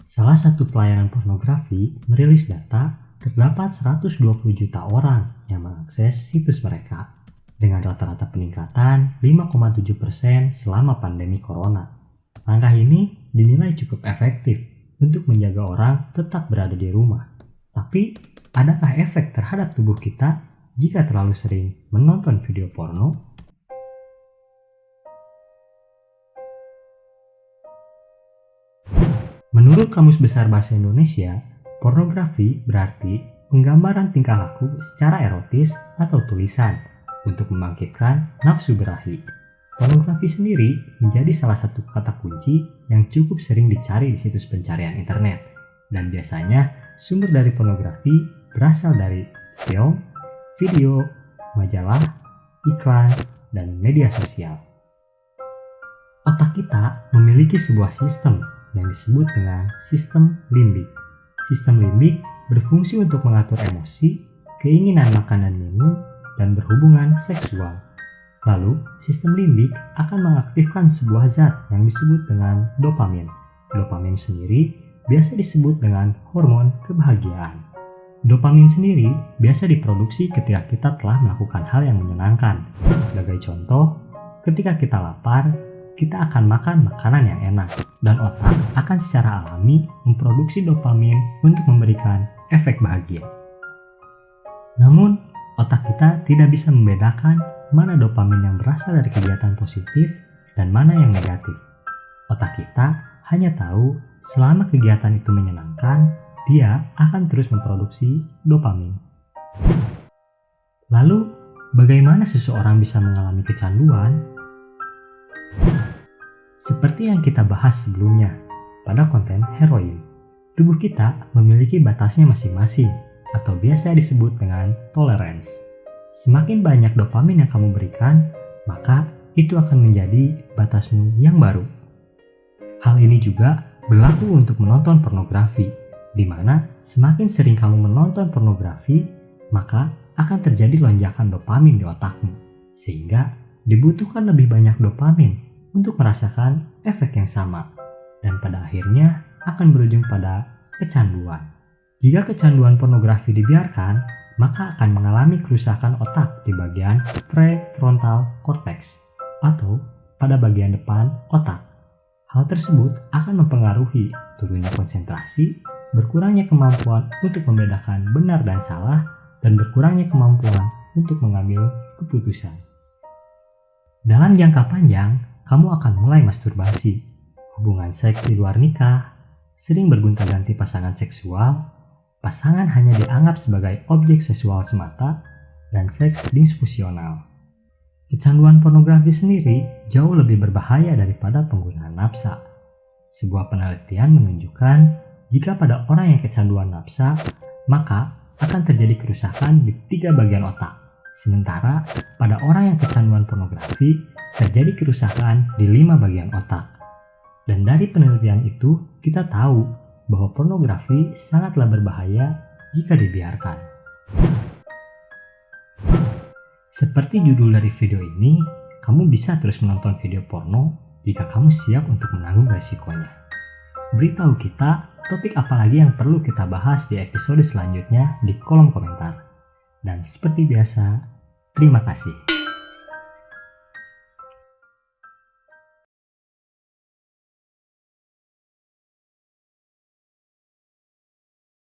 Salah satu pelayanan pornografi merilis data terdapat 120 juta orang yang mengakses situs mereka, dengan rata-rata peningkatan 5,7% selama pandemi corona. Langkah ini dinilai cukup efektif untuk menjaga orang tetap berada di rumah. Tapi, adakah efek terhadap tubuh kita jika terlalu sering menonton video porno? Menurut Kamus Besar Bahasa Indonesia, pornografi berarti penggambaran tingkah laku secara erotis atau tulisan untuk membangkitkan nafsu birahi. Pornografi sendiri menjadi salah satu kata kunci yang cukup sering dicari di situs pencarian internet, dan biasanya sumber dari pornografi berasal dari film, video, majalah, iklan, dan media sosial. Otak kita memiliki sebuah sistem yang disebut dengan sistem limbik. Sistem limbik berfungsi untuk mengatur emosi, keinginan makan dan minum, dan berhubungan seksual. Lalu, sistem limbik akan mengaktifkan sebuah zat yang disebut dengan dopamin. Dopamin sendiri biasa disebut dengan hormon kebahagiaan. Dopamin sendiri biasa diproduksi ketika kita telah melakukan hal yang menyenangkan. Sebagai contoh, ketika kita lapar, kita akan makan makanan yang enak, dan otak akan secara alami memproduksi dopamin untuk memberikan efek bahagia. Namun, otak kita tidak bisa membedakan mana dopamin yang berasal dari kegiatan positif dan mana yang negatif. Otak kita hanya tahu selama kegiatan itu menyenangkan, dia akan terus memproduksi dopamin. Lalu, bagaimana seseorang bisa mengalami kecanduan? Seperti yang kita bahas sebelumnya pada konten heroin, tubuh kita memiliki batasnya masing-masing atau biasa disebut dengan tolerance. Semakin banyak dopamin yang kamu berikan, maka itu akan menjadi batasmu yang baru. Hal ini juga berlaku untuk menonton pornografi, di mana semakin sering kamu menonton pornografi, maka akan terjadi lonjakan dopamin di otakmu, sehingga dibutuhkan lebih banyak dopamin untuk merasakan efek yang sama, dan pada akhirnya akan berujung pada kecanduan. Jika kecanduan pornografi dibiarkan, maka akan mengalami kerusakan otak di bagian prefrontal cortex atau pada bagian depan otak. Hal tersebut akan mempengaruhi turunnya konsentrasi, berkurangnya kemampuan untuk membedakan benar dan salah, dan berkurangnya kemampuan untuk mengambil keputusan. Dalam jangka panjang, kamu akan mulai masturbasi, hubungan seks di luar nikah, sering bergonta-ganti pasangan seksual, pasangan hanya dianggap sebagai objek seksual semata, dan seks disfunksional. Kecanduan pornografi sendiri jauh lebih berbahaya daripada penggunaan nafsa. Sebuah penelitian menunjukkan jika pada orang yang kecanduan nafsa, maka akan terjadi kerusakan di 3 bagian otak. Sementara pada orang yang kecanduan pornografi, terjadi kerusakan di 5 bagian otak. Dan dari penelitian itu, kita tahu bahwa pornografi sangatlah berbahaya jika dibiarkan. Seperti judul dari video ini, kamu bisa terus menonton video porno jika kamu siap untuk menanggung resikonya. Beritahu kita topik apa lagi yang perlu kita bahas di episode selanjutnya di kolom komentar. Dan seperti biasa, terima kasih.